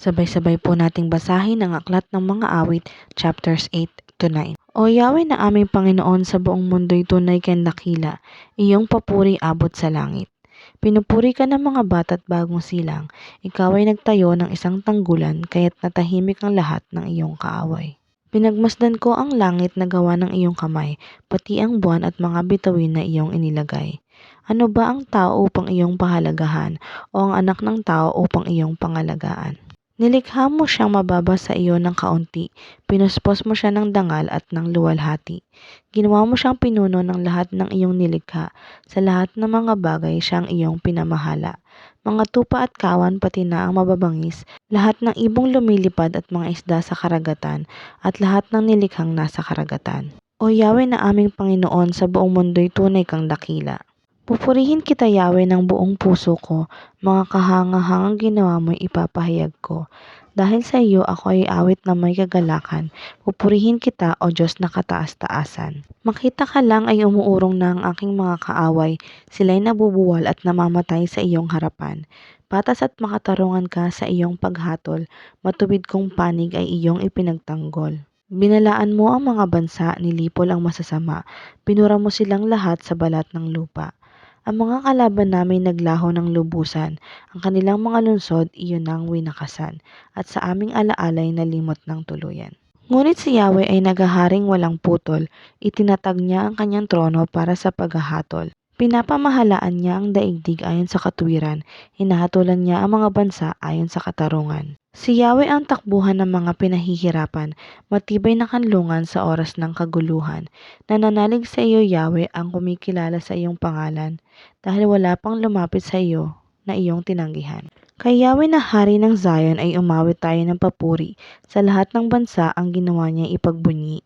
Sabay-sabay po nating basahin ang Aklat ng Mga Awit, chapters 8 to 9. O Yahweh na aming Panginoon, sa buong mundo'y tunay kang dakila, iyong papuri abot sa langit. Pinupuri ka ng mga bata't bagong silang, ikaw ay nagtayo ng isang tanggulan, kaya't natahimik ang lahat ng iyong kaaway. Pinagmasdan ko ang langit na gawa ng iyong kamay, pati ang buwan at mga bituin na iyong inilagay. Ano ba ang tao upang iyong pahalagahan, o ang anak ng tao upang iyong pangalagaan? Nilikha mo siyang mababa sa iyo ng kaunti, pinuspos mo siya ng dangal at ng luwalhati. Ginawa mo siyang pinuno ng lahat ng iyong nilikha, sa lahat ng mga bagay siyang iyong pinamahala. Mga tupa at kawan pati na ang mababangis, lahat ng ibong lumilipad at mga isda sa karagatan, at lahat ng nilikhang nasa karagatan. O Yahweh na aming Panginoon, sa buong mundo'y tunay kang dakila. Pupurihin kita, Yahweh, ng buong puso ko, mga kahangahangang ginawa mo'y ipapahayag ko. Dahil sa iyo ako ay awit na may kagalakan, pupurihin kita, O Diyos na kataas-taasan. Makita ka lang ay umuurong na ang aking mga kaaway, sila'y nabubuwal at namamatay sa iyong harapan. Patas at makatarungan ka sa iyong paghatol, matuwid kong panig ay iyong ipinagtanggol. Binalaan mo ang mga bansa, nilipol ang masasama, pinura mo silang lahat sa balat ng lupa. Ang mga kalaban namin naglaho ng lubusan, ang kanilang mga lungsod iyon ang winakasan, at sa aming alaalay nalimot ng tuluyan. Ngunit si Yahweh ay naghaharing walang putol, itinatag niya ang kanyang trono para sa paghahatol. Pinapamahalaan niya ang daigdig ayon sa katuwiran, hinahatulan niya ang mga bansa ayon sa katarungan. Si Yahweh ang takbuhan ng mga pinahihirapan, matibay na kanlungan sa oras ng kaguluhan. Nananalig sa iyo, Yahweh, ang kumikilala sa iyong pangalan, dahil wala pang lumapit sa iyo na iyong tinanggihan. Kay Yahweh na hari ng Zion ay umawit tayo ng papuri, sa lahat ng bansa ang ginawa niya ipagbunyi.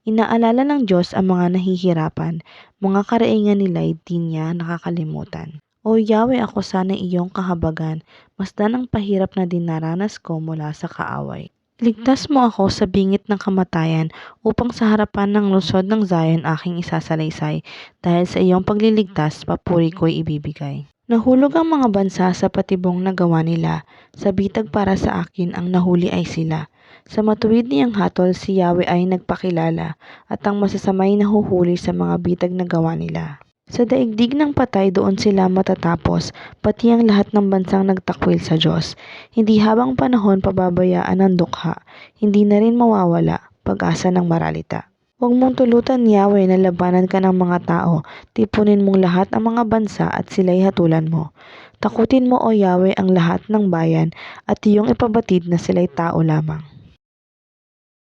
Inaalala ng Diyos ang mga nahihirapan, mga karaingan nila'y di niya nakakalimutan. O Yahweh, ako sana iyong kahabagan, masdan ang pahirap na dinaranas ko mula sa kaaway. Ligtas mo ako sa bingit ng kamatayan, upang sa harapan ng lungsod ng Zion aking isasalaysay, dahil sa iyong pagliligtas papuri ko'y ibibigay. Nahulog ang mga bansa sa patibong na gawa nila, sa bitag para sa akin ang nahuli ay sila. Sa matuwid niyang hatol si Yahweh ay nagpakilala, at ang masasamay nahuhuli sa mga bitag na gawa nila. Sa daigdig ng patay doon sila matatapos, pati ang lahat ng bansang nagtakwil sa Diyos. Hindi habang panahon pababayaan ng dukha, hindi na rin mawawala pag-asa ng maralita. Huwag mong tulutan, Yahweh, na labanan ka ng mga tao, tipunin mong lahat ang mga bansa at sila'y hatulan mo. Takutin mo, O Yahweh, ang lahat ng bayan, at iyong ipabatid na sila'y tao lamang.